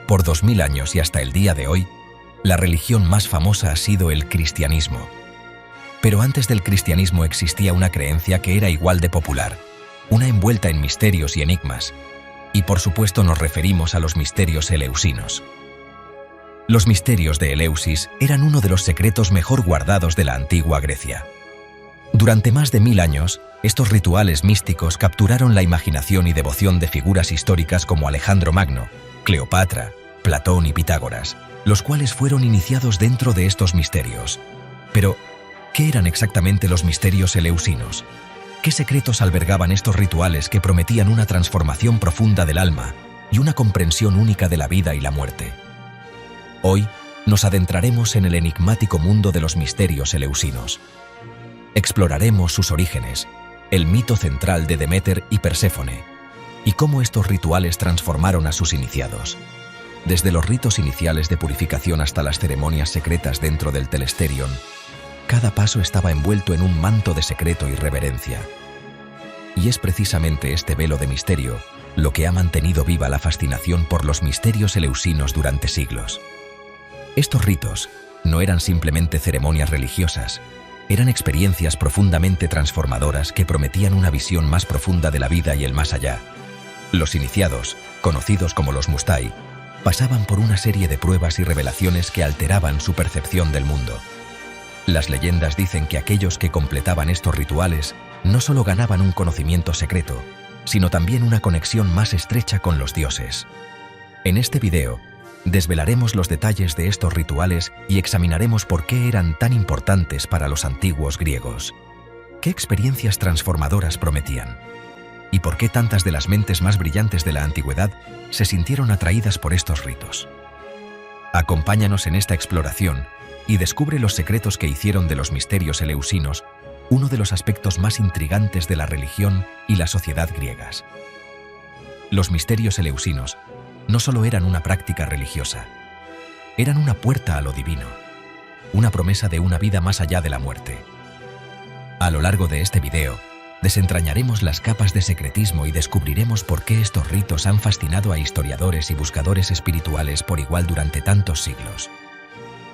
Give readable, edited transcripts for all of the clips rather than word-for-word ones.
Por 2000 años y hasta el día de hoy, la religión más famosa ha sido el cristianismo. Pero antes del cristianismo existía una creencia que era igual de popular, una envuelta en misterios y enigmas, y por supuesto nos referimos a los misterios eleusinos. Los misterios de Eleusis eran uno de los secretos mejor guardados de la antigua Grecia. Durante más de 1000 años, estos rituales místicos capturaron la imaginación y devoción de figuras históricas como Alejandro Magno, Cleopatra, Platón y Pitágoras, los cuales fueron iniciados dentro de estos misterios. Pero, ¿qué eran exactamente los misterios eleusinos? ¿Qué secretos albergaban estos rituales que prometían una transformación profunda del alma y una comprensión única de la vida y la muerte? Hoy nos adentraremos en el enigmático mundo de los misterios eleusinos. Exploraremos sus orígenes, el mito central de Deméter y Perséfone, y cómo estos rituales transformaron a sus iniciados. Desde los ritos iniciales de purificación hasta las ceremonias secretas dentro del Telesterion, cada paso estaba envuelto en un manto de secreto y reverencia. Y es precisamente este velo de misterio lo que ha mantenido viva la fascinación por los misterios eleusinos durante siglos. Estos ritos no eran simplemente ceremonias religiosas, eran experiencias profundamente transformadoras que prometían una visión más profunda de la vida y el más allá. Los iniciados, conocidos como los Mustai, pasaban por una serie de pruebas y revelaciones que alteraban su percepción del mundo. Las leyendas dicen que aquellos que completaban estos rituales no solo ganaban un conocimiento secreto, sino también una conexión más estrecha con los dioses. En este video, desvelaremos los detalles de estos rituales y examinaremos por qué eran tan importantes para los antiguos griegos. ¿Qué experiencias transformadoras prometían? ¿Y por qué tantas de las mentes más brillantes de la antigüedad se sintieron atraídas por estos ritos? Acompáñanos en esta exploración y descubre los secretos que hicieron de los misterios eleusinos uno de los aspectos más intrigantes de la religión y la sociedad griegas. Los misterios eleusinos no solo eran una práctica religiosa, eran una puerta a lo divino, una promesa de una vida más allá de la muerte. A lo largo de este video, desentrañaremos las capas de secretismo y descubriremos por qué estos ritos han fascinado a historiadores y buscadores espirituales por igual durante tantos siglos.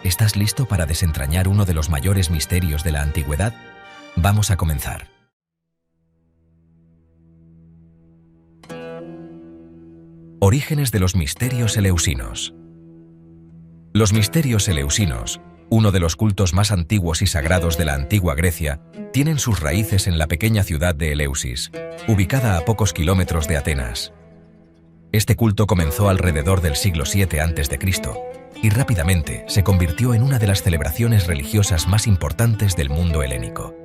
¿Estás listo para desentrañar uno de los mayores misterios de la antigüedad? Vamos a comenzar. Orígenes de los misterios eleusinos. Los misterios eleusinos, uno de los cultos más antiguos y sagrados de la antigua Grecia, tienen sus raíces en la pequeña ciudad de Eleusis, ubicada a pocos kilómetros de Atenas. Este culto comenzó alrededor del siglo VII a.C. y rápidamente se convirtió en una de las celebraciones religiosas más importantes del mundo helénico.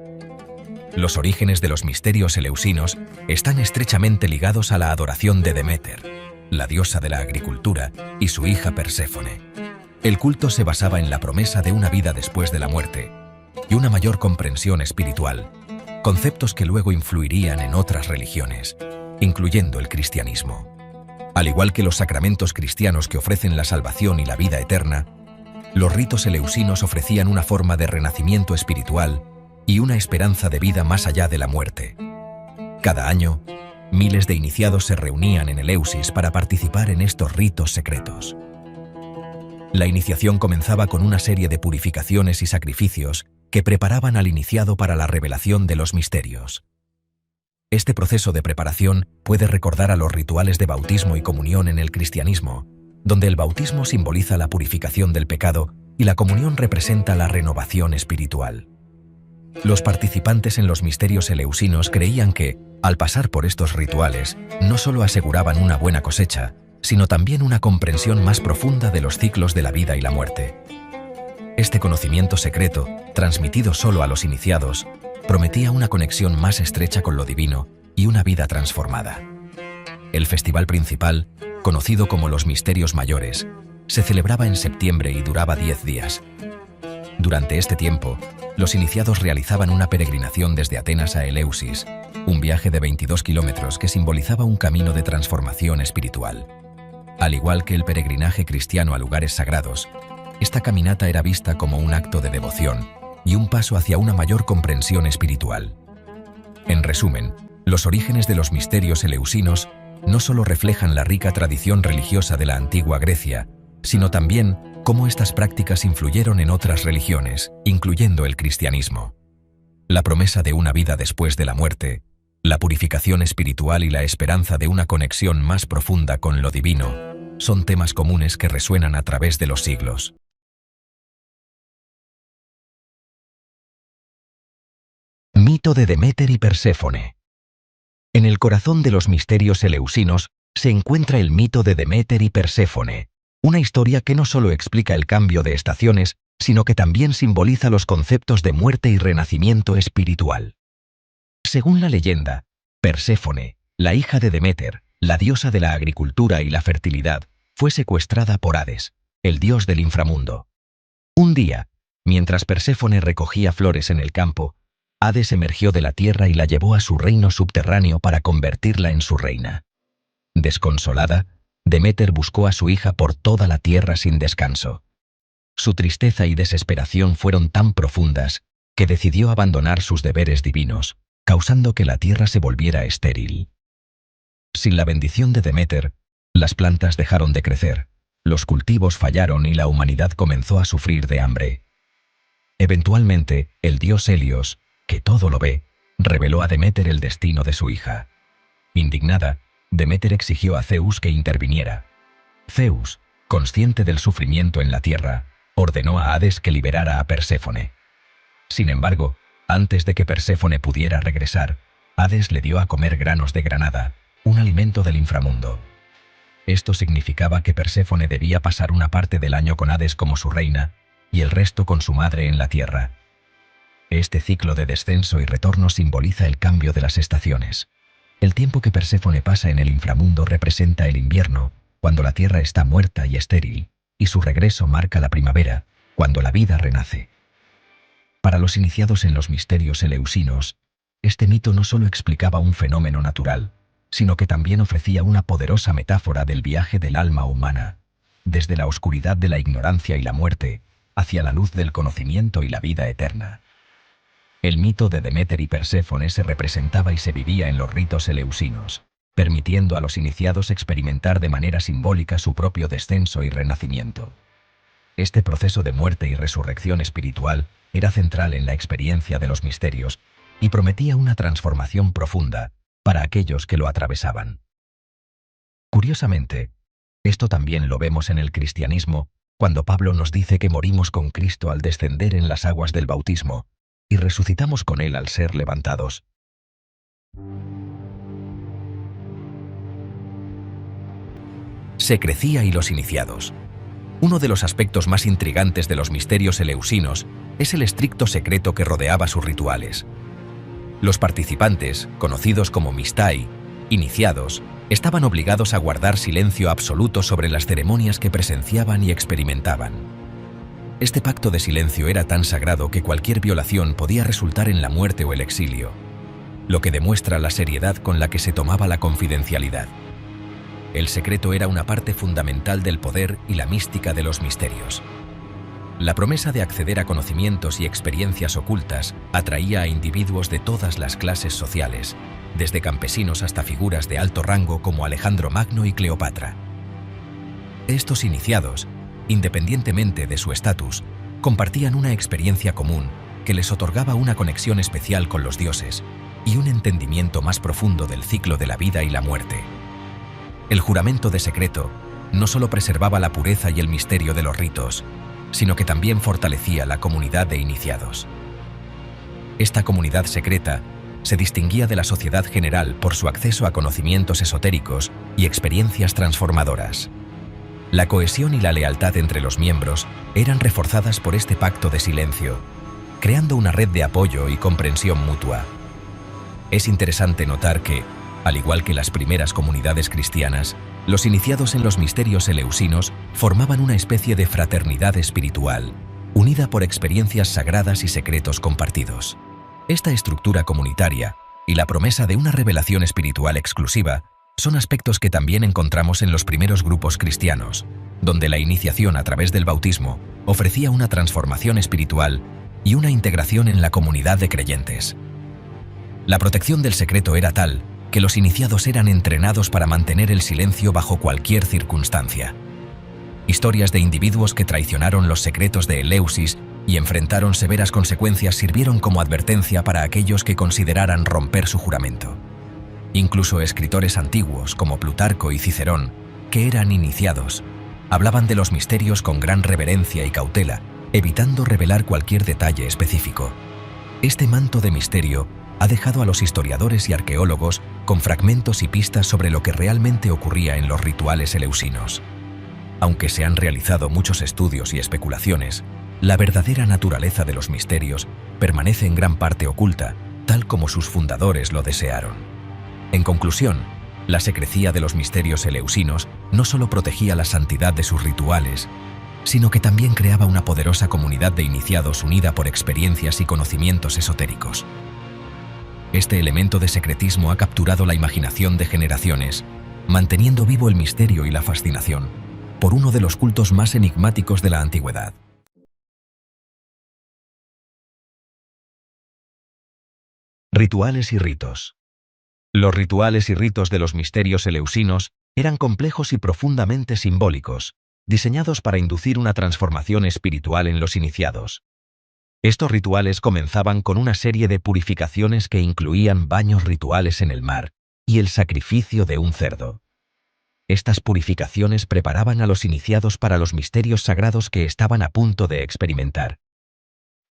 Los orígenes de los misterios eleusinos están estrechamente ligados a la adoración de Deméter, la diosa de la agricultura, y su hija Perséfone. El culto se basaba en la promesa de una vida después de la muerte y una mayor comprensión espiritual, conceptos que luego influirían en otras religiones, incluyendo el cristianismo. Al igual que los sacramentos cristianos que ofrecen la salvación y la vida eterna, los ritos eleusinos ofrecían una forma de renacimiento espiritual y una esperanza de vida más allá de la muerte. Cada año, miles de iniciados se reunían en Eleusis para participar en estos ritos secretos. La iniciación comenzaba con una serie de purificaciones y sacrificios que preparaban al iniciado para la revelación de los misterios. Este proceso de preparación puede recordar a los rituales de bautismo y comunión en el cristianismo, donde el bautismo simboliza la purificación del pecado y la comunión representa la renovación espiritual. Los participantes en los misterios eleusinos creían que, al pasar por estos rituales, no solo aseguraban una buena cosecha, sino también una comprensión más profunda de los ciclos de la vida y la muerte. Este conocimiento secreto, transmitido solo a los iniciados, prometía una conexión más estrecha con lo divino y una vida transformada. El festival principal, conocido como los Misterios Mayores, se celebraba en septiembre y duraba 10 días. Durante este tiempo, los iniciados realizaban una peregrinación desde Atenas a Eleusis, un viaje de 22 kilómetros que simbolizaba un camino de transformación espiritual. Al igual que el peregrinaje cristiano a lugares sagrados, esta caminata era vista como un acto de devoción y un paso hacia una mayor comprensión espiritual. En resumen, Los orígenes de los misterios eleusinos no solo reflejan la rica tradición religiosa de la antigua Grecia, sino también cómo estas prácticas influyeron en otras religiones, incluyendo el cristianismo. La promesa de una vida después de la muerte, la purificación espiritual y la esperanza de una conexión más profunda con lo divino son temas comunes que resuenan a través de los siglos. Mito de Deméter y Perséfone. En el corazón de los misterios eleusinos se encuentra el mito de Deméter y Perséfone, una historia que no solo explica el cambio de estaciones, sino que también simboliza los conceptos de muerte y renacimiento espiritual. Según la leyenda, Perséfone, la hija de Deméter, la diosa de la agricultura y la fertilidad, fue secuestrada por Hades, el dios del inframundo. Un día, mientras Perséfone recogía flores en el campo, Hades emergió de la tierra y la llevó a su reino subterráneo para convertirla en su reina. Desconsolada, Deméter buscó a su hija por toda la tierra sin descanso. Su tristeza y desesperación fueron tan profundas que decidió abandonar sus deberes divinos, causando que la tierra se volviera estéril. Sin la bendición de Deméter, las plantas dejaron de crecer, los cultivos fallaron y la humanidad comenzó a sufrir de hambre. Eventualmente, el dios Helios, que todo lo ve, reveló a Deméter el destino de su hija. Indignada, Deméter exigió a Zeus que interviniera. Zeus, consciente del sufrimiento en la tierra, ordenó a Hades que liberara a Perséfone. Sin embargo, antes de que Perséfone pudiera regresar, Hades le dio a comer granos de granada, un alimento del inframundo. Esto significaba que Perséfone debía pasar una parte del año con Hades como su reina, y el resto con su madre en la tierra. Este ciclo de descenso y retorno simboliza el cambio de las estaciones. El tiempo que Perséfone pasa en el inframundo representa el invierno, cuando la tierra está muerta y estéril, y su regreso marca la primavera, cuando la vida renace. Para los iniciados en los misterios eleusinos, este mito no solo explicaba un fenómeno natural, sino que también ofrecía una poderosa metáfora del viaje del alma humana, desde la oscuridad de la ignorancia y la muerte, hacia la luz del conocimiento y la vida eterna. El mito de Deméter y Perséfone se representaba y se vivía en los ritos eleusinos, permitiendo a los iniciados experimentar de manera simbólica su propio descenso y renacimiento. Este proceso de muerte y resurrección espiritual era central en la experiencia de los misterios y prometía una transformación profunda para aquellos que lo atravesaban. Curiosamente, esto también lo vemos en el cristianismo, cuando Pablo nos dice que morimos con Cristo al descender en las aguas del bautismo y resucitamos con Él al ser levantados. Secrecía y los iniciados. Uno de los aspectos más intrigantes de los misterios eleusinos es el estricto secreto que rodeaba sus rituales. Los participantes, conocidos como mistai, iniciados, estaban obligados a guardar silencio absoluto sobre las ceremonias que presenciaban y experimentaban. Este pacto de silencio era tan sagrado que cualquier violación podía resultar en la muerte o el exilio, lo que demuestra la seriedad con la que se tomaba la confidencialidad. El secreto era una parte fundamental del poder y la mística de los misterios. La promesa de acceder a conocimientos y experiencias ocultas atraía a individuos de todas las clases sociales, desde campesinos hasta figuras de alto rango como Alejandro Magno y Cleopatra. Estos iniciados, independientemente de su estatus, compartían una experiencia común que les otorgaba una conexión especial con los dioses y un entendimiento más profundo del ciclo de la vida y la muerte. El juramento de secreto no solo preservaba la pureza y el misterio de los ritos, sino que también fortalecía la comunidad de iniciados. Esta comunidad secreta se distinguía de la sociedad general por su acceso a conocimientos esotéricos y experiencias transformadoras. La cohesión y la lealtad entre los miembros eran reforzadas por este pacto de silencio, creando una red de apoyo y comprensión mutua. Es interesante notar que, al igual que las primeras comunidades cristianas, los iniciados en los misterios eleusinos formaban una especie de fraternidad espiritual, unida por experiencias sagradas y secretos compartidos. Esta estructura comunitaria y la promesa de una revelación espiritual exclusiva son aspectos que también encontramos en los primeros grupos cristianos, donde la iniciación a través del bautismo ofrecía una transformación espiritual y una integración en la comunidad de creyentes. La protección del secreto era tal que los iniciados eran entrenados para mantener el silencio bajo cualquier circunstancia. Historias de individuos que traicionaron los secretos de Eleusis y enfrentaron severas consecuencias sirvieron como advertencia para aquellos que consideraran romper su juramento. Incluso escritores antiguos como Plutarco y Cicerón, que eran iniciados, hablaban de los misterios con gran reverencia y cautela, evitando revelar cualquier detalle específico. Este manto de misterio ha dejado a los historiadores y arqueólogos con fragmentos y pistas sobre lo que realmente ocurría en los rituales eleusinos. Aunque se han realizado muchos estudios y especulaciones, la verdadera naturaleza de los misterios permanece en gran parte oculta, tal como sus fundadores lo desearon. En conclusión, la secrecía de los misterios eleusinos no solo protegía la santidad de sus rituales, sino que también creaba una poderosa comunidad de iniciados unida por experiencias y conocimientos esotéricos. Este elemento de secretismo ha capturado la imaginación de generaciones, manteniendo vivo el misterio y la fascinación por uno de los cultos más enigmáticos de la antigüedad. Rituales y ritos. Los rituales y ritos de los misterios eleusinos eran complejos y profundamente simbólicos, diseñados para inducir una transformación espiritual en los iniciados. Estos rituales comenzaban con una serie de purificaciones que incluían baños rituales en el mar y el sacrificio de un cerdo. Estas purificaciones preparaban a los iniciados para los misterios sagrados que estaban a punto de experimentar.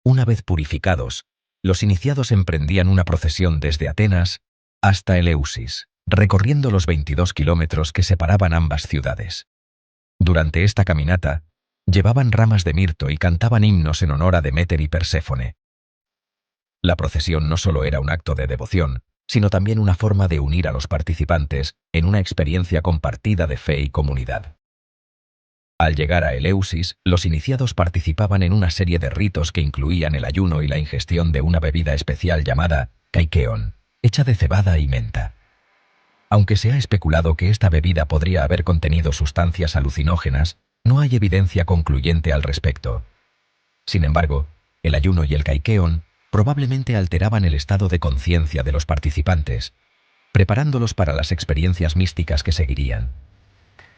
Una vez purificados, los iniciados emprendían una procesión desde Atenas hasta Eleusis, recorriendo los 22 kilómetros que separaban ambas ciudades. Durante esta caminata, llevaban ramas de mirto y cantaban himnos en honor a Deméter y Perséfone. La procesión no solo era un acto de devoción, sino también una forma de unir a los participantes en una experiencia compartida de fe y comunidad. Al llegar a Eleusis, los iniciados participaban en una serie de ritos que incluían el ayuno y la ingestión de una bebida especial llamada kaikeon, hecha de cebada y menta. Aunque se ha especulado que esta bebida podría haber contenido sustancias alucinógenas, no hay evidencia concluyente al respecto. Sin embargo, el ayuno y el kaikeon probablemente alteraban el estado de conciencia de los participantes, preparándolos para las experiencias místicas que seguirían.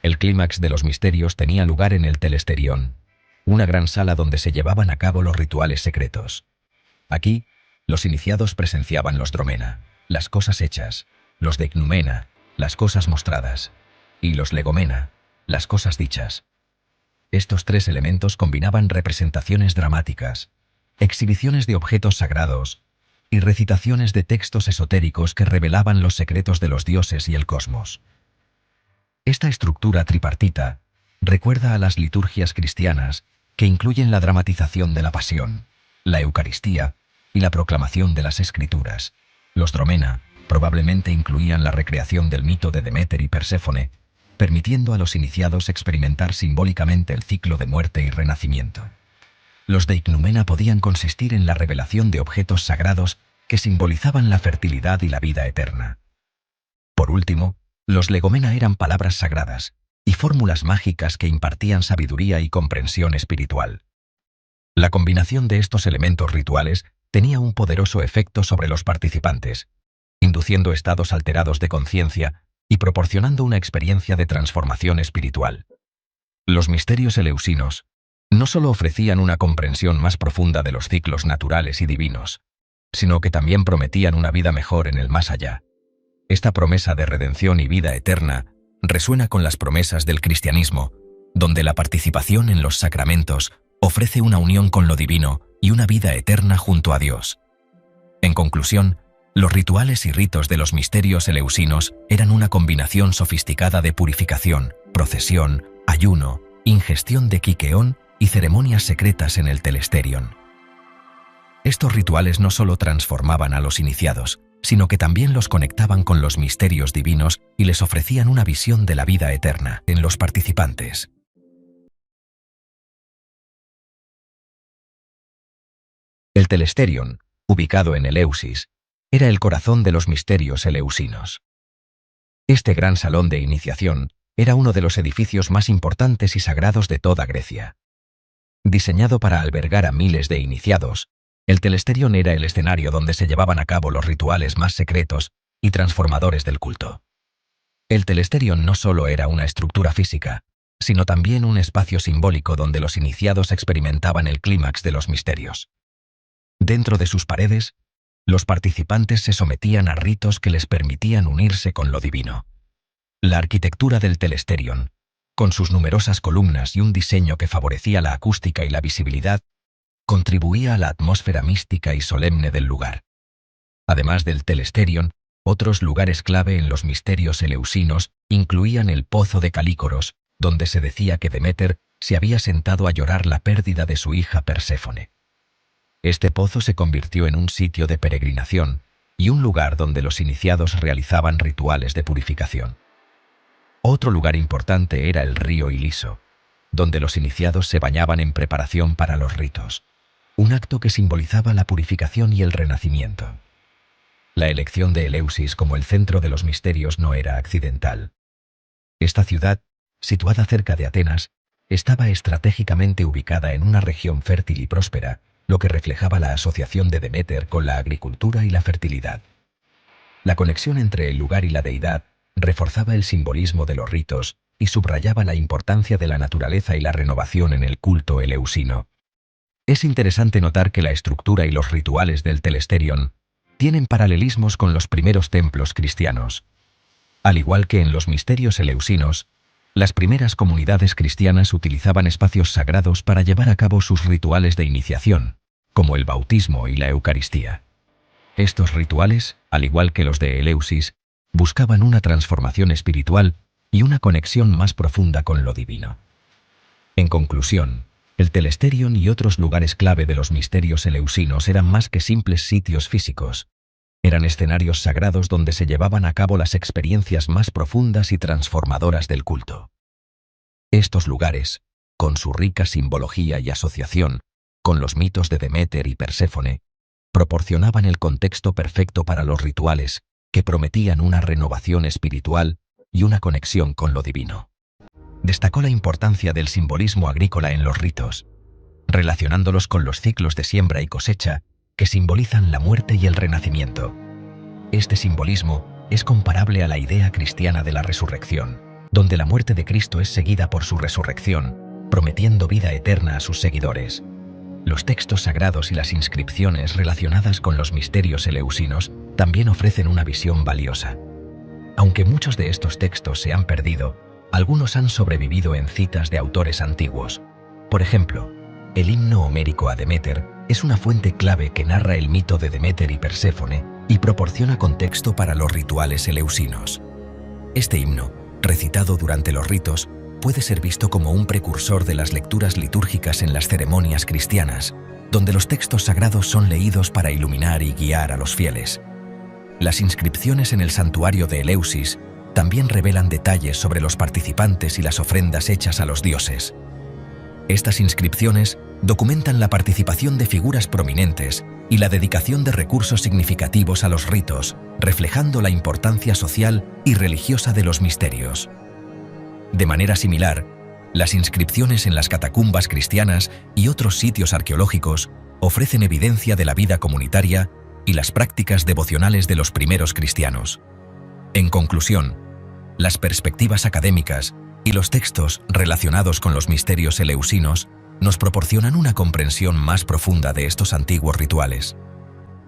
El clímax de los misterios tenía lugar en el Telesterion, una gran sala donde se llevaban a cabo los rituales secretos. Aquí, los iniciados presenciaban los dromena, las cosas hechas, los deicnumena, las cosas mostradas, y los legomena, las cosas dichas. Estos tres elementos combinaban representaciones dramáticas, exhibiciones de objetos sagrados y recitaciones de textos esotéricos que revelaban los secretos de los dioses y el cosmos. Esta estructura tripartita recuerda a las liturgias cristianas que incluyen la dramatización de la pasión, la Eucaristía y la proclamación de las Escrituras. Los dromena probablemente incluían la recreación del mito de Deméter y Perséfone, permitiendo a los iniciados experimentar simbólicamente el ciclo de muerte y renacimiento. Los deicnumena podían consistir en la revelación de objetos sagrados que simbolizaban la fertilidad y la vida eterna. Por último, los legomena eran palabras sagradas y fórmulas mágicas que impartían sabiduría y comprensión espiritual. La combinación de estos elementos rituales tenía un poderoso efecto sobre los participantes, induciendo estados alterados de conciencia y proporcionando una experiencia de transformación espiritual. Los misterios eleusinos no solo ofrecían una comprensión más profunda de los ciclos naturales y divinos, sino que también prometían una vida mejor en el más allá. Esta promesa de redención y vida eterna resuena con las promesas del cristianismo, donde la participación en los sacramentos ofrece una unión con lo divino y una vida eterna junto a Dios. En conclusión, los rituales y ritos de los misterios eleusinos eran una combinación sofisticada de purificación, procesión, ayuno, ingestión de quiqueón y ceremonias secretas en el Telesterion. Estos rituales no solo transformaban a los iniciados, sino que también los conectaban con los misterios divinos y les ofrecían una visión de la vida eterna en los participantes. El Telesterion, ubicado en Eleusis, era el corazón de los misterios eleusinos. Este gran salón de iniciación era uno de los edificios más importantes y sagrados de toda Grecia. Diseñado para albergar a miles de iniciados, El Telesterion era el escenario donde se llevaban a cabo los rituales más secretos y transformadores del culto. El Telesterion no solo era una estructura física, sino también un espacio simbólico donde los iniciados experimentaban el clímax de los misterios. Dentro de sus paredes, los participantes se sometían a ritos que les permitían unirse con lo divino. La arquitectura del Telesterion, con sus numerosas columnas y un diseño que favorecía la acústica y la visibilidad, contribuía a la atmósfera mística y solemne del lugar. Además del Telesterion, otros lugares clave en los misterios eleusinos incluían el Pozo de Calícoros, donde se decía que Deméter se había sentado a llorar la pérdida de su hija Perséfone. Este pozo se convirtió en un sitio de peregrinación y un lugar donde los iniciados realizaban rituales de purificación. Otro lugar importante era el río Iliso, donde los iniciados se bañaban en preparación para los ritos, un acto que simbolizaba la purificación y el renacimiento. La elección de Eleusis como el centro de los misterios no era accidental. Esta ciudad, situada cerca de Atenas, estaba estratégicamente ubicada en una región fértil y próspera, lo que reflejaba la asociación de Deméter con la agricultura y la fertilidad. La conexión entre el lugar y la deidad reforzaba el simbolismo de los ritos y subrayaba la importancia de la naturaleza y la renovación en el culto eleusino. Es interesante notar que la estructura y los rituales del Telesterion tienen paralelismos con los primeros templos cristianos. Al igual que en los misterios eleusinos, las primeras comunidades cristianas utilizaban espacios sagrados para llevar a cabo sus rituales de iniciación, como el bautismo y la Eucaristía. Estos rituales, al igual que los de Eleusis, buscaban una transformación espiritual y una conexión más profunda con lo divino. En conclusión, el Telesterion y otros lugares clave de los misterios eleusinos eran más que simples sitios físicos. Eran escenarios sagrados donde se llevaban a cabo las experiencias más profundas y transformadoras del culto. Estos lugares, con su rica simbología y asociación con los mitos de Deméter y Perséfone, proporcionaban el contexto perfecto para los rituales que prometían una renovación espiritual y una conexión con lo divino. Destacó la importancia del simbolismo agrícola en los ritos, relacionándolos con los ciclos de siembra y cosecha que simbolizan la muerte y el renacimiento. Este simbolismo es comparable a la idea cristiana de la resurrección, donde la muerte de Cristo es seguida por su resurrección, prometiendo vida eterna a sus seguidores. Los textos sagrados y las inscripciones relacionadas con los misterios eleusinos también ofrecen una visión valiosa. Aunque muchos de estos textos se han perdido, algunos han sobrevivido en citas de autores antiguos. Por ejemplo, el himno homérico a Deméter es una fuente clave que narra el mito de Deméter y Perséfone y proporciona contexto para los rituales eleusinos. Este himno, recitado durante los ritos, puede ser visto como un precursor de las lecturas litúrgicas en las ceremonias cristianas, donde los textos sagrados son leídos para iluminar y guiar a los fieles. Las inscripciones en el santuario de Eleusis también revelan detalles sobre los participantes y las ofrendas hechas a los dioses. Estas inscripciones documentan la participación de figuras prominentes y la dedicación de recursos significativos a los ritos, reflejando la importancia social y religiosa de los misterios. De manera similar, las inscripciones en las catacumbas cristianas y otros sitios arqueológicos ofrecen evidencia de la vida comunitaria y las prácticas devocionales de los primeros cristianos. En conclusión, las perspectivas académicas y los textos relacionados con los misterios eleusinos nos proporcionan una comprensión más profunda de estos antiguos rituales.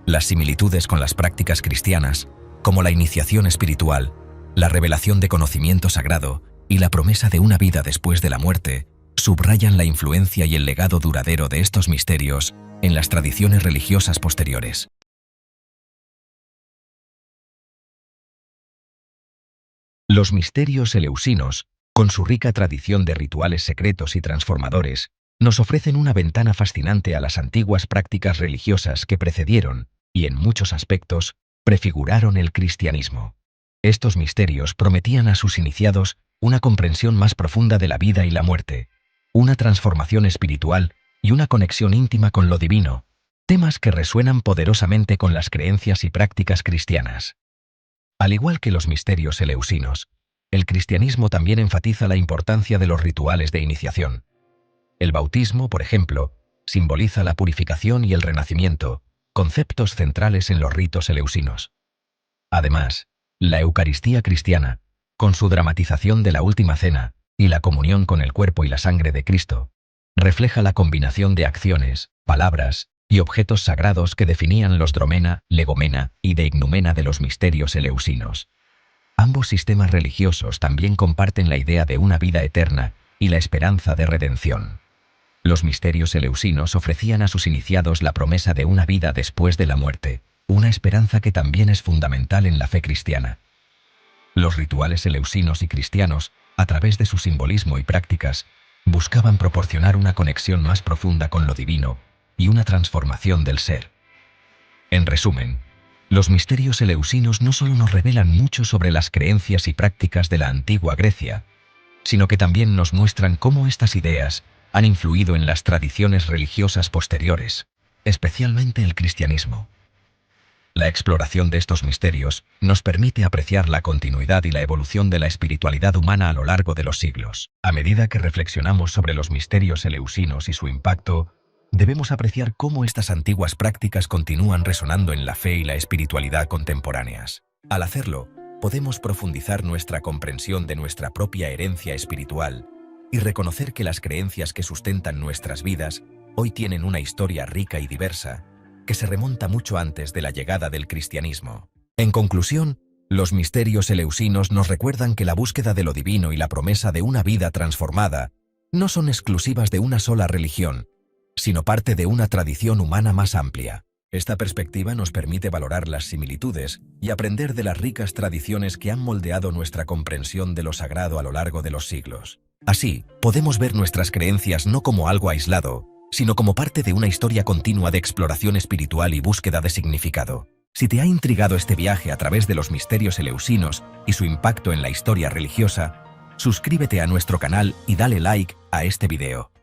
Las similitudes con las prácticas cristianas, como la iniciación espiritual, la revelación de conocimiento sagrado y la promesa de una vida después de la muerte, subrayan la influencia y el legado duradero de estos misterios en las tradiciones religiosas posteriores. Los misterios eleusinos, con su rica tradición de rituales secretos y transformadores, nos ofrecen una ventana fascinante a las antiguas prácticas religiosas que precedieron, y en muchos aspectos, prefiguraron el cristianismo. Estos misterios prometían a sus iniciados una comprensión más profunda de la vida y la muerte, una transformación espiritual y una conexión íntima con lo divino, temas que resuenan poderosamente con las creencias y prácticas cristianas. Al igual que los misterios eleusinos, el cristianismo también enfatiza la importancia de los rituales de iniciación. El bautismo, por ejemplo, simboliza la purificación y el renacimiento, conceptos centrales en los ritos eleusinos. Además, la Eucaristía cristiana, con su dramatización de la Última Cena y la comunión con el cuerpo y la sangre de Cristo, refleja la combinación de acciones, palabras y objetos sagrados que definían los dromena, legomena y deignomena de los misterios eleusinos. Ambos sistemas religiosos también comparten la idea de una vida eterna y la esperanza de redención. Los misterios eleusinos ofrecían a sus iniciados la promesa de una vida después de la muerte, una esperanza que también es fundamental en la fe cristiana. Los rituales eleusinos y cristianos, a través de su simbolismo y prácticas, buscaban proporcionar una conexión más profunda con lo divino y una transformación del ser. En resumen, los misterios eleusinos no solo nos revelan mucho sobre las creencias y prácticas de la antigua Grecia, sino que también nos muestran cómo estas ideas han influido en las tradiciones religiosas posteriores, especialmente el cristianismo. La exploración de estos misterios nos permite apreciar la continuidad y la evolución de la espiritualidad humana a lo largo de los siglos. A medida que reflexionamos sobre los misterios eleusinos y su impacto, debemos apreciar cómo estas antiguas prácticas continúan resonando en la fe y la espiritualidad contemporáneas. Al hacerlo, podemos profundizar nuestra comprensión de nuestra propia herencia espiritual y reconocer que las creencias que sustentan nuestras vidas hoy tienen una historia rica y diversa, que se remonta mucho antes de la llegada del cristianismo. En conclusión, los misterios eleusinos nos recuerdan que la búsqueda de lo divino y la promesa de una vida transformada no son exclusivas de una sola religión, sino parte de una tradición humana más amplia. Esta perspectiva nos permite valorar las similitudes y aprender de las ricas tradiciones que han moldeado nuestra comprensión de lo sagrado a lo largo de los siglos. Así, podemos ver nuestras creencias no como algo aislado, sino como parte de una historia continua de exploración espiritual y búsqueda de significado. Si te ha intrigado este viaje a través de los misterios eleusinos y su impacto en la historia religiosa, suscríbete a nuestro canal y dale like a este video.